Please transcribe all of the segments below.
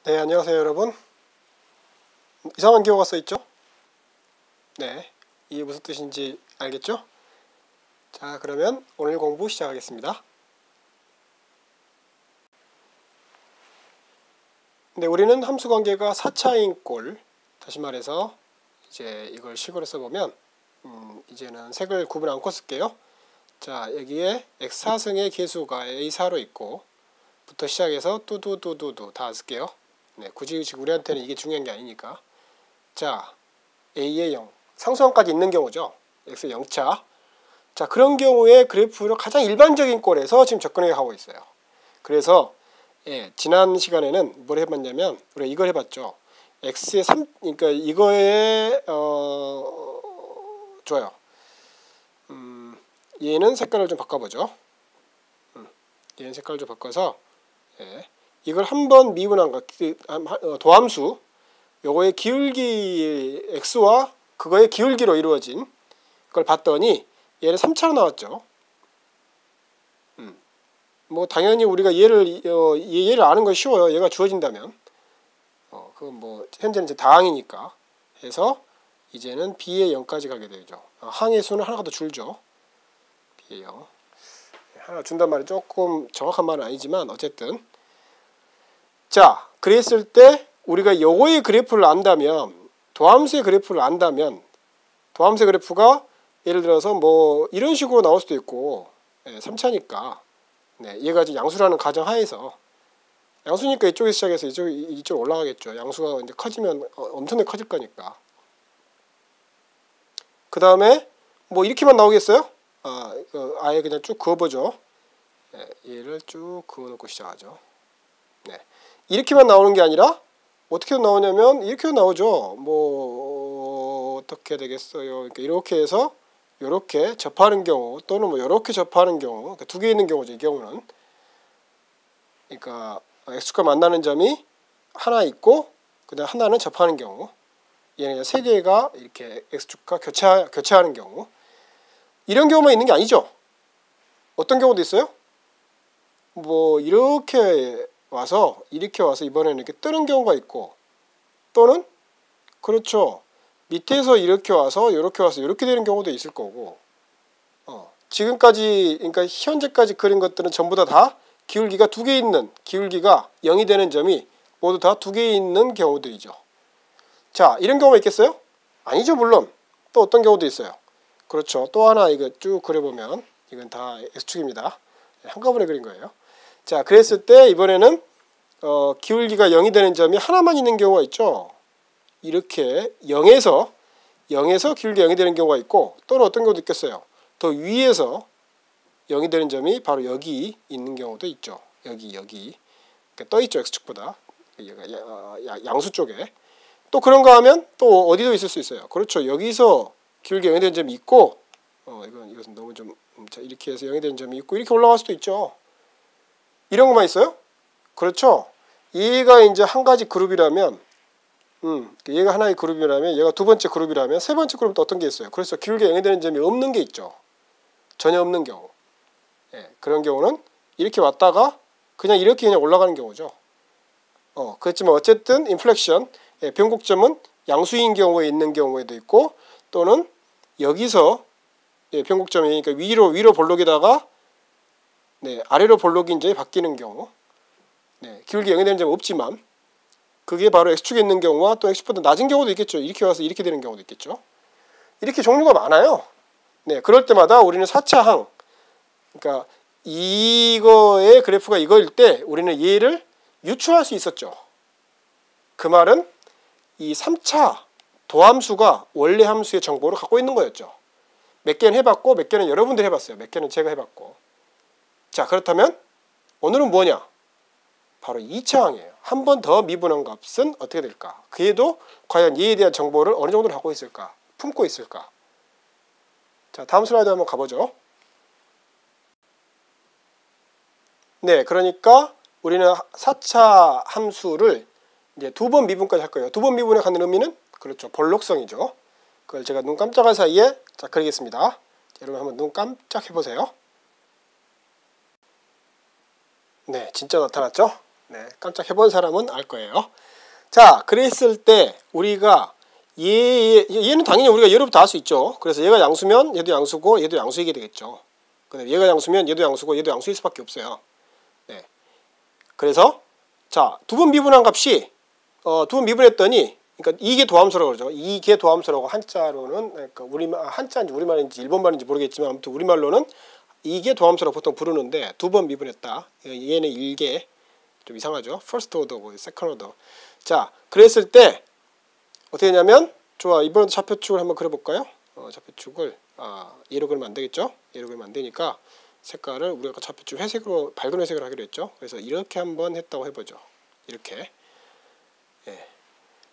네, 안녕하세요 여러분. 이상한 기호가 써있죠? 네, 이게 무슨 뜻인지 알겠죠? 자, 그러면 오늘 공부 시작하겠습니다. 근데 우리는 함수관계가 4차인 꼴, 다시 말해서 이제 이걸 식으로 써보면 이제는 색을 구분 않고 쓸게요. 자, 여기에 x4승의 개수가 a4로 있고 부터 시작해서 뚜두두두두 다 쓸게요. 네, 굳이 우리한테는 이게 중요한 게 아니니까. 자, a의 0, 상수항까지 있는 경우죠. x 0차. 자, 그런 경우에 그래프를 가장 일반적인 꼴에서 지금 접근해 가고 있어요. 그래서 지난 시간에는 뭘 해봤냐면 우리가 이걸 해봤죠. x의 3, 그러니까 이거에 좋아요. 얘는 색깔을 좀 바꿔보죠. 얘는 색깔을 좀 바꿔서 이걸 한번 미분한 것, 도함수, 요거의 기울기 x와 그거의 기울기로 이루어진 걸 봤더니 얘는 3차로 나왔죠. 뭐 당연히 우리가 얘를 아는 건 쉬워요. 얘가 주어진다면. 그건 뭐 현재는 이제 다항이니까 해서 이제는 b의 0까지 가게 되죠. 항의 수는 하나가 더 줄죠. b의 0. 하나 준단 말이 조금 정확한 말은 아니지만 어쨌든. 자, 그랬을 때 우리가 요거의 그래프를 안다면, 도함수의 그래프를 안다면, 도함수의 그래프가 예를 들어서 뭐 이런 식으로 나올 수도 있고, 3차니까 얘가 지금 양수라는 가정하에서, 양수니까 이쪽에 시작해서 이쪽 올라가겠죠. 양수가 이제 커지면 엄청나게 커질 거니까. 그 다음에 뭐 이렇게만 나오겠어요? 아예 그냥 쭉 그어보죠. 얘를 쭉 그어놓고 시작하죠. 이렇게만 나오는 게 아니라 어떻게 나오냐면 이렇게 나오죠. 뭐 어떻게 되겠어요? 그러니까 이렇게 해서 이렇게 접하는 경우 또는 뭐 이렇게 접하는 경우, 그러니까 두 개 있는 경우죠. 이 경우는 그러니까 x축과 만나는 점이 하나 있고 그다음 하나는 접하는 경우, 얘는 세 개가 이렇게 x축과 교차하는 경우, 이런 경우만 있는 게 아니죠. 어떤 경우도 있어요? 뭐 이렇게 와서 이번에는 이렇게 뜨는 경우가 있고, 또는 그렇죠, 밑에서 이렇게 와서 이렇게 되는 경우도 있을 거고, 지금까지 그러니까 현재까지 그린 것들은 전부 다 기울기가 두 개 있는, 기울기가 0이 되는 점이 모두 다 두 개 있는 경우들이죠. 자, 이런 경우가 있겠어요? 아니죠. 물론 또 어떤 경우도 있어요. 그렇죠. 또 하나 이거 쭉 그려보면 이건 다 x축입니다. 한꺼번에 그린 거예요. 자, 그랬을 때 이번에는 기울기가 0이 되는 점이 하나만 있는 경우가 있죠. 이렇게 0에서 기울기가 0이 되는 경우가 있고, 또는 어떤 경우도 있겠어요. 더 위에서 0이 되는 점이 바로 여기 있는 경우도 있죠. 여기 그러니까 떠있죠. x축보다 양수 쪽에. 또 그런가 하면 또 어디도 있을 수 있어요. 그렇죠. 여기서 기울기가 0이 되는 점이 있고, 이것은 너무 좀 이렇게 해서 0이 되는 점이 있고, 이렇게 올라갈 수도 있죠. 이런 것만 있어요? 그렇죠. 얘가 이제 한 가지 그룹이라면, 얘가 하나의 그룹이라면, 얘가 두 번째 그룹이라면, 세 번째 그룹은 또 어떤 게 있어요? 그래서 기울기가 0이 되는 점이 없는 게 있죠. 전혀 없는 경우. 그런 경우는 이렇게 왔다가 그냥 올라가는 경우죠. 그렇지만 어쨌든 인플렉션, 변곡점은 양수인 경우에 있는 경우에도 있고, 또는 여기서 변곡점이 그러니까 위로 볼록에다가 아래로 볼록이 이제 바뀌는 경우, 기울기 0이 되는 점은 없지만 그게 바로 x축에 있는 경우와 또 x축보다 낮은 경우도 있겠죠. 이렇게 와서 이렇게 되는 경우도 있겠죠. 이렇게 종류가 많아요. 그럴 때마다 우리는 4차 항, 그러니까 이거의 그래프가 이거일 때 우리는 얘를 유추할 수 있었죠. 그 말은 이 3차 도함수가 원래 함수의 정보를 갖고 있는 거였죠. 몇 개는 해봤고 몇 개는 여러분들이 해봤어요. 몇 개는 제가 해봤고. 자, 그렇다면 오늘은 뭐냐? 바로 2차 항이에요. 한 번 더 미분한 값은 어떻게 될까? 그에도 과연 얘에 대한 정보를 어느 정도 갖고 있을까? 품고 있을까? 자, 다음 슬라이드 한번 가보죠. 그러니까 우리는 4차 함수를 이제 두 번 미분까지 할 거예요. 두 번 미분에 갖는 의미는 그렇죠, 볼록성이죠. 그걸 제가 눈 깜짝할 사이에 자 그리겠습니다. 여러분 한번 눈 깜짝 해보세요. 진짜 나타났죠? 네, 깜짝 해본 사람은 알 거예요. 자, 그랬을 때 우리가 얘는 당연히 우리가 얘로부터 알 수 있죠. 그래서 얘가 양수면 얘도 양수고 얘도 양수이게 되겠죠. 근데 얘가 양수면 얘도 양수고 얘도 양수일 수밖에 없어요. 네. 그래서 자, 두 번 미분한 값이 두 번 미분했더니 그러니까 이계 도함수라고 그러죠. 이계 도함수라고 한자로는 그러니까 한자인지 우리말인지 일본말인지 모르겠지만 아무튼 우리말로는 이계 도함수라고 보통 부르는데 두 번 미분했다. 얘는 1개 좀 이상하죠. first order고 second order. 자, 그랬을 때 어떻게 되냐면 좋아. 이번에도 좌표축을 한번 그려볼까요? 좌표축을 얘로 그리면 안 되겠죠? 얘로 그리면 안 되니까 색깔을 우리가 좌표축 회색으로 밝은 회색으로 하기로 했죠. 그래서 이렇게 한번 했다고 해보죠. 이렇게. 예.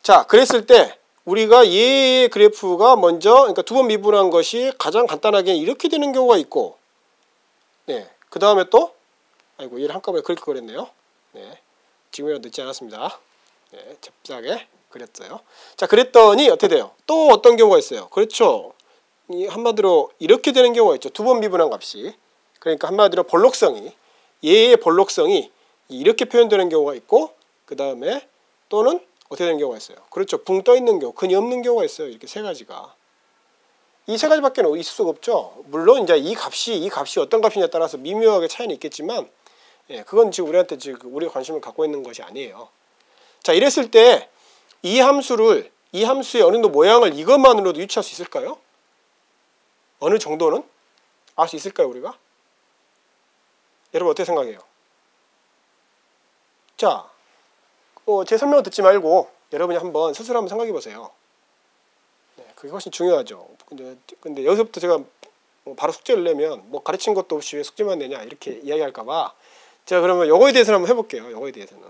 자, 그랬을 때 우리가 얘의 그래프가 먼저 그러니까 두 번 미분한 것이 가장 간단하게 이렇게 되는 경우가 있고, 네, 그 다음에 또 아이고 얘를 한꺼번에 그릴 걸 그랬네요. 네, 지금이라도 늦지 않았습니다. 네, 잽싸게 그렸어요. 자, 그랬더니 어떻게 돼요? 또 어떤 경우가 있어요? 그렇죠. 한마디로 이렇게 되는 경우가 있죠. 두 번 미분한 값이. 그러니까 한마디로 볼록성이 얘의 볼록성이 이렇게 표현되는 경우가 있고, 그 다음에 또는 어떻게 되는 경우가 있어요? 그렇죠. 붕 떠 있는 경우, 근이 없는 경우가 있어요. 이렇게 세 가지가. 이 세 가지밖에 있을 수가 없죠. 물론 이제 이 값이 어떤 값이냐에 따라서 미묘하게 차이는 있겠지만, 예, 그건 지금 우리한테 지금 우리가 관심을 갖고 있는 것이 아니에요. 자, 이랬을 때 이 함수의 어느 정도 모양을 이것만으로도 유추할 수 있을까요? 어느 정도는 알 수 있을까요, 우리가? 여러분 어떻게 생각해요? 자, 제 설명을 듣지 말고 여러분이 한번 스스로 한번 생각해 보세요. 네, 그게 훨씬 중요하죠. 근데 여기서부터 제가 바로 숙제를 내면 뭐 가르친 것도 없이 왜 숙제만 내냐 이렇게 이야기할까봐 제가 그러면 요거에 대해서는 한번 해볼게요. 요거에 대해서는.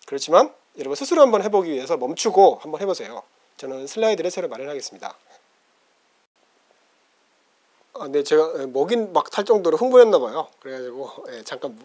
그렇지만 여러분 스스로 한번 해보기 위해서 멈추고 한번 해보세요. 저는 슬라이드를 새로 마련하겠습니다. 네, 제가 목이 막 탈 정도로 흥분했나 봐요. 그래가지고 잠깐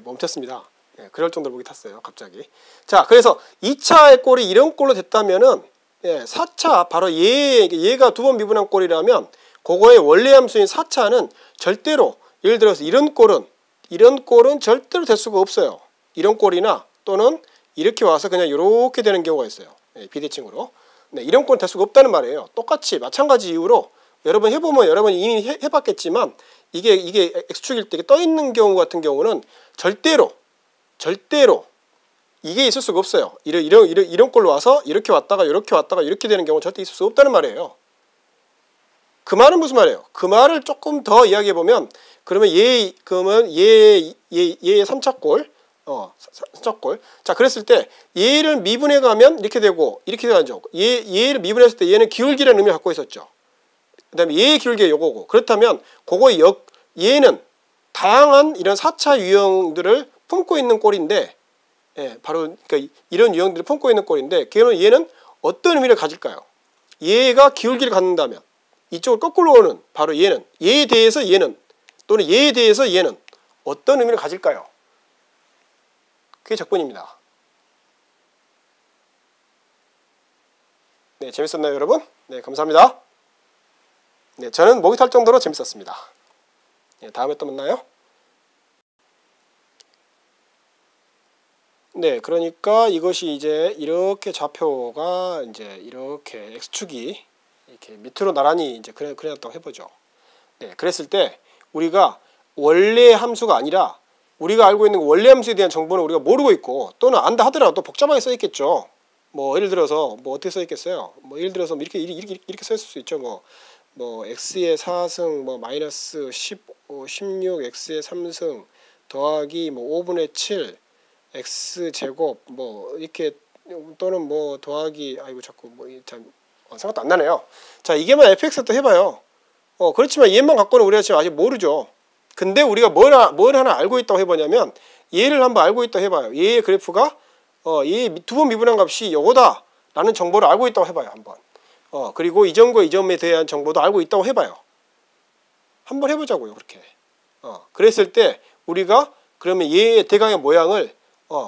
멈췄습니다. 그럴 정도로 목이 탔어요. 갑자기. 자, 그래서 2차의 꼴이 이런 꼴로 됐다면은 4차 바로 얘가 두 번 미분한 꼴이라면 그거의 원래 함수인 4차는 절대로 예를 들어서 이런 꼴은 절대로 될 수가 없어요. 이런 꼴이나 또는 이렇게 와서 그냥 이렇게 되는 경우가 있어요. 비대칭으로. 네, 이런 꼴은 될 수가 없다는 말이에요. 똑같이 마찬가지 이유로 여러분 해보면 여러분이 이미 해봤겠지만 이게 x축일 때 떠 있는 경우 같은 경우는 절대로 이게 있을 수가 없어요. 이런 꼴로 와서 이렇게 왔다가 이렇게 되는 경우는 절대 있을 수 없다는 말이에요. 그 말은 무슨 말이에요? 그 말을 조금 더 이야기해 보면 그러면 얘의 3차 꼴 3차 꼴. 자, 그랬을 때 얘를 미분해 가면 이렇게 되고 이렇게 되죠. 얘를 미분했을 때 얘는 기울기라는 의미를 갖고 있었죠. 그 다음에 얘의 기울기가 요거고, 그렇다면 그거의 얘는 다양한 이런 4차 유형들을 품고 있는 꼴인데, 바로 그러니까 이런 유형들을 품고 있는 꼴인데 얘는 어떤 의미를 가질까요? 얘가 기울기를 갖는다면 이쪽을 거꾸로 오는 바로 얘에 대해서 얘는 또는 얘에 대해서 얘는 어떤 의미를 가질까요? 그게 적분입니다. 네, 재밌었나요, 여러분? 네, 감사합니다. 네, 저는 목이 탈 정도로 재밌었습니다. 네, 다음에 또 만나요. 네, 그러니까 이것이 이제 이렇게 좌표가 이제 이렇게 x축이 이렇게 밑으로 나란히 이제 그려놨다고 해보죠. 네, 그랬을 때 우리가 원래 함수가 아니라 우리가 알고 있는 원래 함수에 대한 정보는 우리가 모르고 있고 또는 안다 하더라도 복잡하게 써 있겠죠. 뭐 예를 들어서 뭐 어떻게 써 있겠어요? 뭐 예를 들어서 이렇게 써 있을 수 있죠. 뭐 x의 4승 뭐 마이너스 16 x의 3승 더하기 뭐 5분의 7 x 제곱 뭐 이렇게 또는 뭐 더하기 아이고 자꾸 뭐 참 생각도 안 나네요. 자, 이게만 fx도 해봐요. 그렇지만 얘만 갖고는 우리가 지금 아직 모르죠. 근데 우리가 뭘 하나 알고 있다고 해보냐면 얘를 한번 알고 있다고 해봐요. 얘의 그래프가 얘 두 번 미분한 값이 요거다 라는 정보를 알고 있다고 해봐요. 한번. 그리고 이 점과 이 점에 대한 정보도 알고 있다고 해봐요. 한번 해보자고요. 그렇게. 그랬을 때 우리가 그러면 얘의 대강의 모양을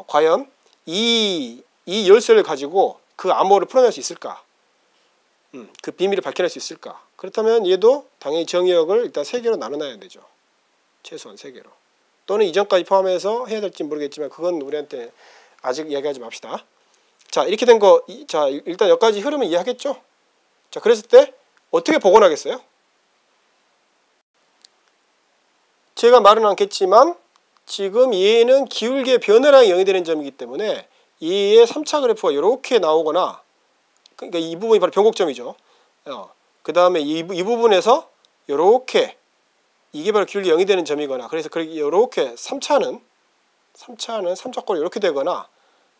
과연 이 열쇠를 가지고 그 암호를 풀어낼 수 있을까? 그 비밀을 밝혀낼 수 있을까? 그렇다면 얘도 당연히 정의역을 일단 3개로 나눠놔야 되죠. 최소한 3개로. 또는 이전까지 포함해서 해야 될지 모르겠지만 그건 우리한테 아직 이야기하지 맙시다. 자, 이렇게 된 거, 자, 일단 여기까지 흐름을 이해하겠죠? 자, 그랬을 때 어떻게 복원하겠어요? 제가 말은 않겠지만 지금 얘는 기울기의 변화량이 0이 되는 점이기 때문에 얘의 3차 그래프가 이렇게 나오거나, 그러니까 이 부분이 바로 변곡점이죠. 그 다음에 이 부분에서 이렇게, 이게 바로 기울기 0이 되는 점이거나, 그래서 이렇게 3차는 3차꼴 이렇게 되거나,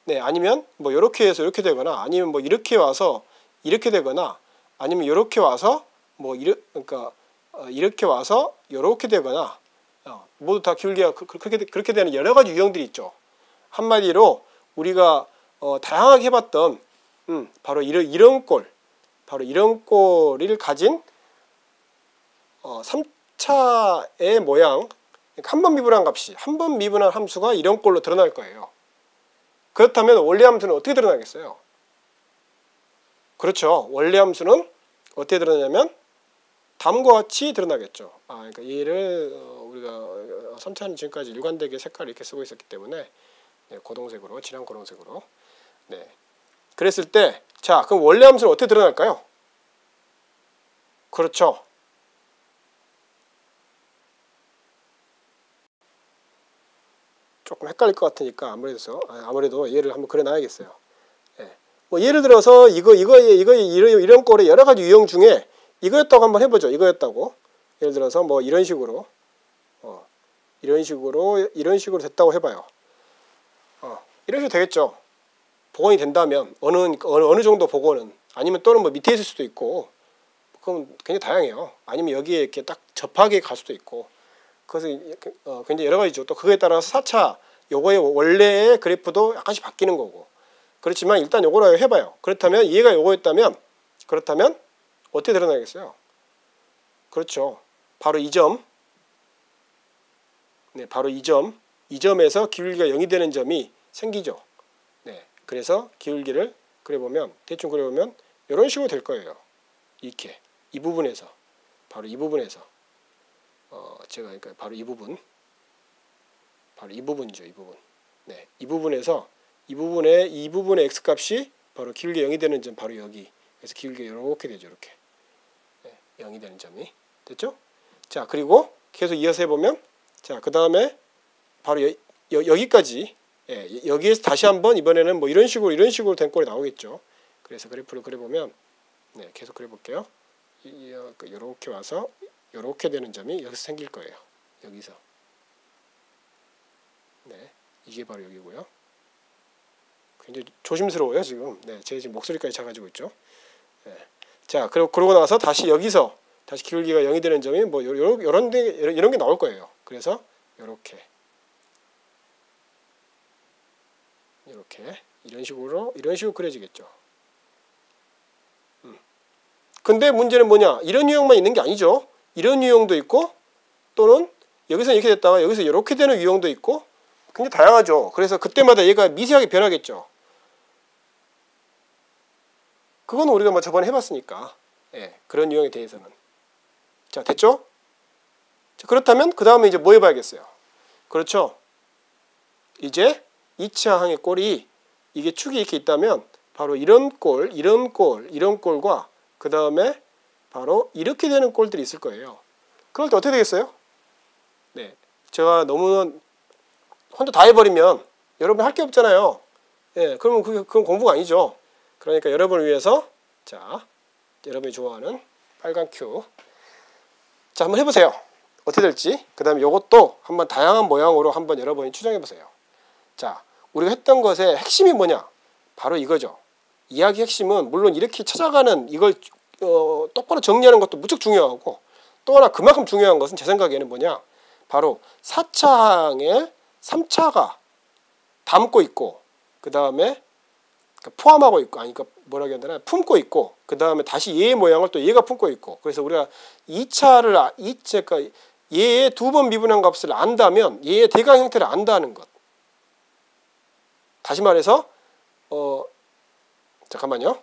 네, 아니면 뭐 이렇게 해서 이렇게 되거나, 아니면 뭐 이렇게 와서 이렇게 되거나, 아니면 이렇게 와서 뭐 그러니까 이렇게 와서 이렇게 되거나, 모두 다 기울기가 그렇게 되는 여러 가지 유형들이 있죠. 한마디로 우리가 다양하게 해봤던 바로 이런 꼴, 바로 이런 꼴을 가진 3차의 모양, 그러니까 한 번 미분한 값이, 한 번 미분한 함수가 이런 꼴로 드러날 거예요. 그렇다면 원래 함수는 어떻게 드러나겠어요? 그렇죠. 원래 함수는 어떻게 드러나냐면 다음과 같이 드러나겠죠. 그러니까 얘를 우리가 3차는 지금까지 일관되게 색깔을 이렇게 쓰고 있었기 때문에, 네, 고동색으로, 진한 고동색으로. 네. 그랬을 때, 자, 그럼 원래 함수는 어떻게 드러날까요? 그렇죠. 조금 헷갈릴 것 같으니까 아무래도 얘를 한번 그려놔야겠어요. 네. 뭐 예를 들어서 이런 꼴의 여러 가지 유형 중에 이거였다고 한번 해보죠. 이거였다고. 예를 들어서 뭐 이런 식으로 이런 식으로 됐다고 해봐요. 이런 식으로 되겠죠. 복원이 된다면 어느 정도 복원은, 아니면 또는 뭐 밑에 있을 수도 있고, 그럼 굉장히 다양해요. 아니면 여기에 이렇게 딱 접하게 갈 수도 있고, 그래서 굉장히 여러 가지죠. 또 그거에 따라서 4차 요거의 원래의 그래프도 약간씩 바뀌는 거고. 그렇지만 일단 요거로 해봐요. 그렇다면 얘가 요거였다면, 그렇다면 어떻게 드러나겠어요? 그렇죠. 바로 이 점. 네, 바로 이 점에서 기울기가 0이 되는 점이 생기죠. 네, 그래서 기울기를 대충 그려보면 이런 식으로 될 거예요. 이렇게 이 부분에서, 바로 이 부분에서 그러니까 바로 이 부분이죠. 이 부분. 네, 이 부분에서 이 부분의 x 값이 바로 기울기 0이 되는 점, 바로 여기. 그래서 기울기가 이렇게 되죠. 이렇게. 네, 0이 되는 점이 됐죠? 자, 그리고 계속 이어서 해보면, 자, 그 다음에 바로 여기까지, 예, 여기에서 다시 한번 이번에는 뭐 이런 식으로 된 꼴이 나오겠죠. 그래서 그래프를 그려보면, 네, 계속 그려볼게요. 이렇게 와서 이렇게 되는 점이 여기서 생길 거예요. 여기서. 네, 이게 바로 여기고요. 굉장히 조심스러워요 지금. 네, 제가 지금 목소리까지 작아지고 있죠. 네. 자, 그러고 나서 다시 여기서 다시 기울기가 0이 되는 점이 뭐 이런 게 나올 거예요. 그래서 이렇게 이런 식으로 그려지겠죠. 근데 문제는 뭐냐? 이런 유형만 있는 게 아니죠. 이런 유형도 있고, 또는 여기서 이렇게 됐다가 여기서 이렇게 되는 유형도 있고, 굉장히 다양하죠. 그래서 그때마다 얘가 미세하게 변하겠죠. 그건 우리가 뭐 저번에 해봤으니까, 예, 그런 유형에 대해서는. 자, 됐죠? 자, 그렇다면 그 다음에 이제 뭐 해봐야겠어요? 그렇죠. 이제 2차 항의 꼴이, 이게 축이 이렇게 있다면 바로 이런 꼴과 그 다음에 바로 이렇게 되는 꼴들이 있을 거예요. 그럴 때 어떻게 되겠어요? 네, 제가 너무 혼자 다 해버리면 여러분 할 게 없잖아요. 예, 그러면 그건 공부가 아니죠. 그러니까 여러분을 위해서, 자, 여러분이 좋아하는 빨간 큐, 자, 한번 해보세요. 어떻게 될지. 그 다음에 이것도 한번 다양한 모양으로 한번 여러분이 추정해보세요. 자, 우리가 했던 것의 핵심이 뭐냐? 바로 이거죠. 이야기 핵심은 물론 이렇게 찾아가는 이걸 똑바로 정리하는 것도 무척 중요하고, 또 하나 그만큼 중요한 것은 제 생각에는 뭐냐? 바로 4차항에 3차가 담고 있고, 그 다음에 포함하고 있고, 그러니까 뭐라고 해야 되나, 품고 있고, 그 다음에 다시 얘의 모양을 또 얘가 품고 있고, 그래서 우리가 2차를 그러니까 얘의 두 번 미분한 값을 안다면 얘의 대강 형태를 안다는 것. 다시 말해서 잠깐만요.